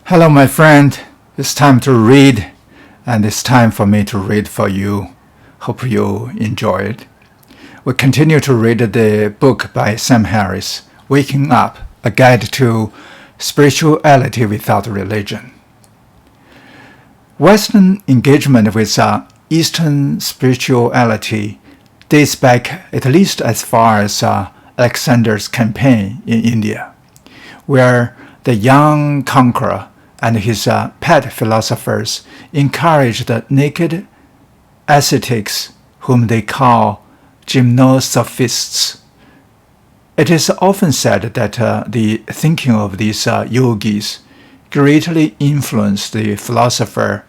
Hello, my friend. It's time to read, and it's time for me to read for you. Hope you enjoy it. We continue to read the book by Sam Harris, Waking Up, A Guide to Spirituality Without Religion. Western engagement with Eastern spirituality dates back at least as far as Alexander's campaign in India, where the young conqueror and his pet philosophers encouraged the naked ascetics, whom they call gymnosophists. It is often said that the thinking of these yogis greatly influenced the philosopher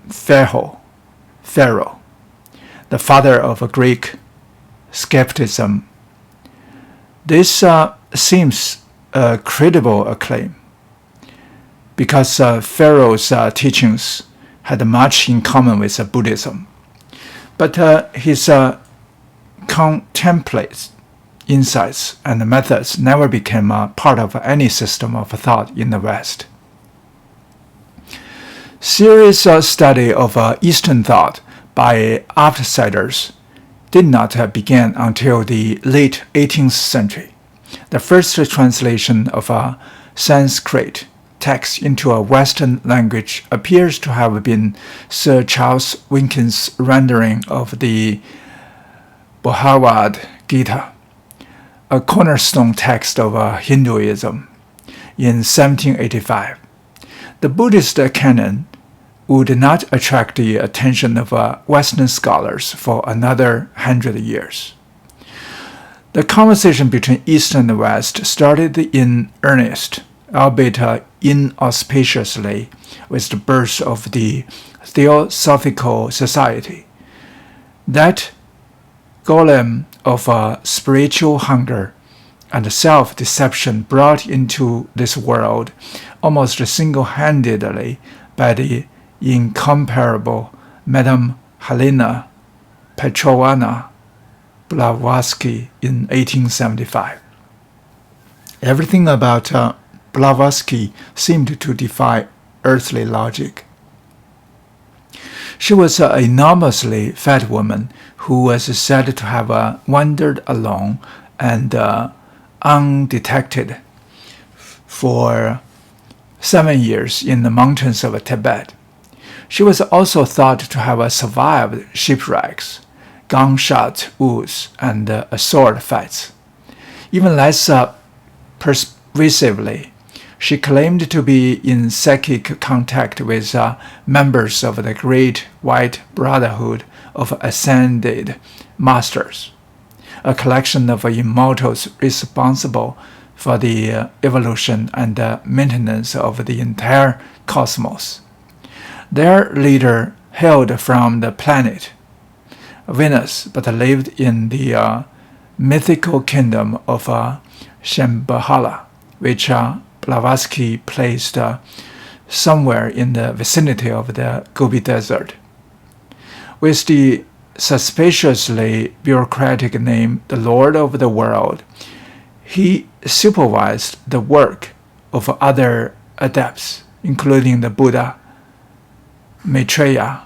Pharaoh, the father of Greek skepticism. This seems a credible claim, because Pharaoh's teachings had much in common with Buddhism. But his contemplative insights and methods never became part of any system of thought in the West. Serious study of Eastern thought by outsiders did not begin until the late 18th century. The first translation of Sanskrit text into a Western language appears to have been Sir Charles Wilkins' rendering of the Bhagavad Gita, a cornerstone text of Hinduism, in 1785. The Buddhist canon would not attract the attention of Western scholars for another 100 years. The conversation between East and West started in earnest, albeit inauspiciously, with the birth of the Theosophical Society. That golem of spiritual hunger and self-deception brought into this world almost single-handedly by the incomparable Madame Helena Petrovna Blavatsky in 1875. Everything about Blavatsky seemed to defy earthly logic. She was an enormously fat woman who was said to have wandered alone and undetected for 7 years in the mountains of Tibet. She was also thought to have survived shipwrecks, gunshot wounds, and sword fights. Even less persuasively, she claimed to be in psychic contact with members of the Great White Brotherhood of Ascended Masters, a collection of immortals responsible for the evolution and maintenance of the entire cosmos. Their leader hailed from the planet Venus, but lived in the mythical kingdom of Shambhala, which Blavatsky placed somewhere in the vicinity of the Gobi Desert. With the suspiciously bureaucratic name the Lord of the World, he supervised the work of other adepts, including the Buddha, Maitreya,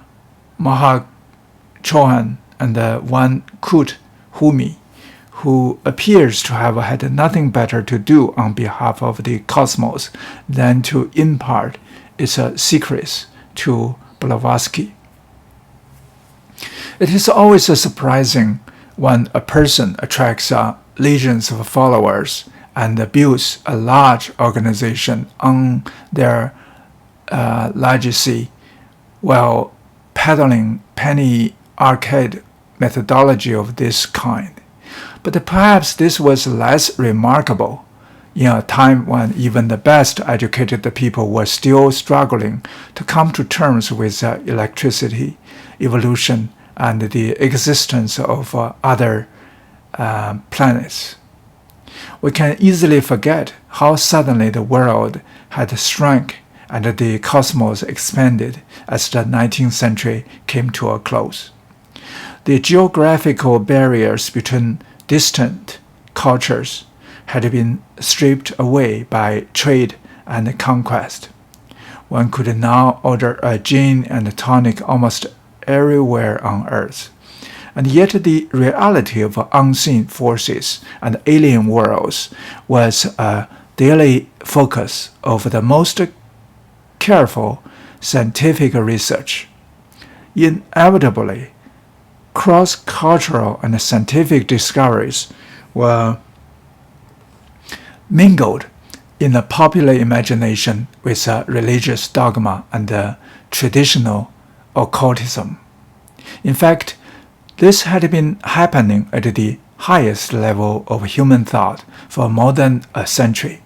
Mahachohan, and one Kut Humi, who appears to have had nothing better to do on behalf of the cosmos than to impart its secrets to Blavatsky. It is always surprising when a person attracts legions of followers and builds a large organization on their legacy while peddling penny arcade methodology of this kind. But perhaps this was less remarkable in a time when even the best educated people were still struggling to come to terms with electricity, evolution, and the existence of other planets. We can easily forget how suddenly the world had shrunk and the cosmos expanded as the 19th century came to a close. The geographical barriers between distant cultures had been stripped away by trade and conquest. One could now order a gin and tonic almost everywhere on Earth. And yet the reality of unseen forces and alien worlds was a daily focus of the most careful scientific research. Inevitably, cross-cultural and scientific discoveries were mingled in the popular imagination with religious dogma and traditional occultism. In fact, this had been happening at the highest level of human thought for more than a century.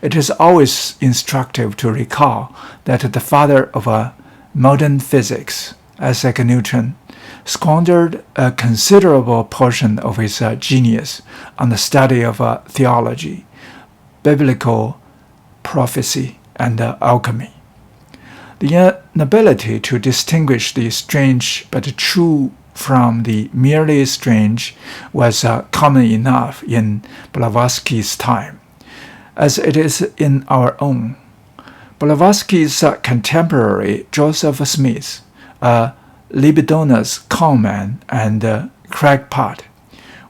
It is always instructive to recall that the father of modern physics, Isaac Newton, squandered a considerable portion of his genius on the study of theology, biblical prophecy, and alchemy. The inability to distinguish the strange but true from the merely strange was common enough in Blavatsky's time, as it is in our own. Blavatsky's contemporary Joseph Smith, a libidinous conman and crackpot,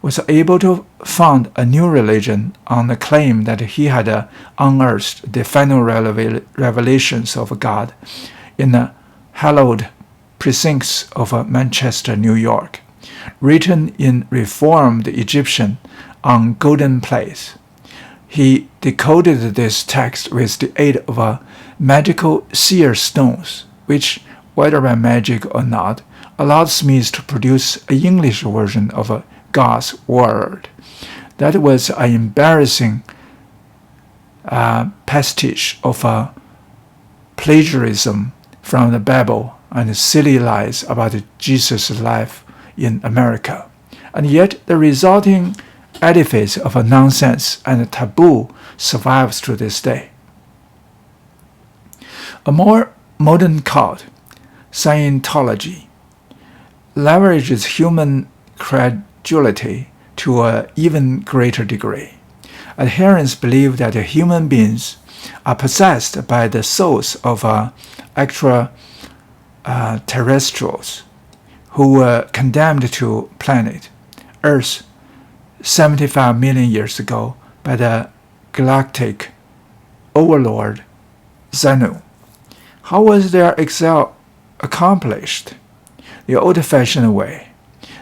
was able to found a new religion on the claim that he had unearthed the final revelations of God in the hallowed precincts of Manchester, New York, written in Reformed Egyptian on golden plates. He decoded this text with the aid of magical seer stones, which, whether by magic or not, allowed Smith to produce an English version of God's Word. That was an embarrassing pastiche of plagiarism from the Bible and silly lies about Jesus' life in America. And yet the resulting edifice of nonsense and taboo survives to this day. A more modern cult, Scientology, leverages human credulity to an even greater degree. Adherents believe that human beings are possessed by the souls of extraterrestrials who were condemned to planet Earth 75 million years ago by the galactic overlord Xenu. How was their exile accomplished? The old-fashioned way.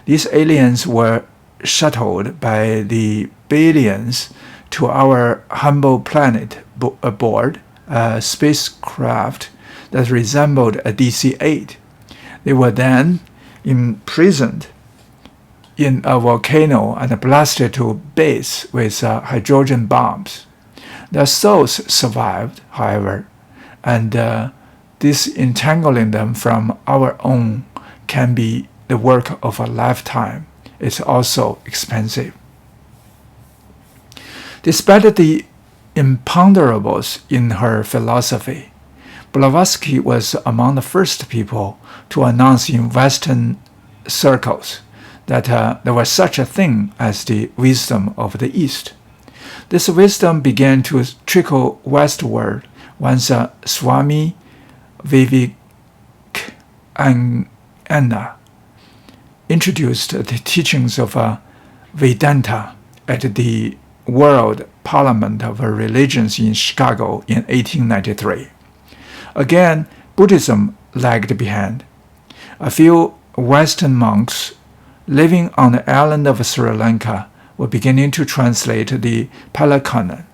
These aliens were shuttled by the billions to our humble planet aboard a spacecraft that resembled a DC-8. They were then imprisoned in a volcano and blasted to bits with hydrogen bombs. Their souls survived, however, and disentangling them from our own can be the work of a lifetime. It's also expensive. Despite the imponderables in her philosophy, Blavatsky was among the first people to announce in Western circles that there was such a thing as the wisdom of the East. This wisdom began to trickle westward once Swami Vivekananda introduced the teachings of Vedanta at the World Parliament of Religions in Chicago in 1893. Again, Buddhism lagged behind. A few Western monks living on the island of Sri Lanka were beginning to translate the Pali Canon,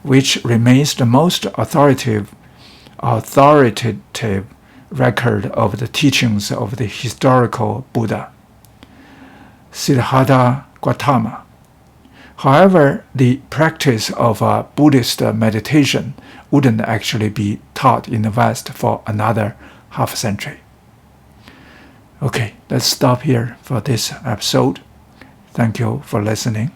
which remains the most authoritative record of the teachings of the historical Buddha, Siddhartha Gautama. However, the practice of Buddhist meditation wouldn't actually be taught in the West for another half century. Okay, let's stop here for this episode. Thank you for listening.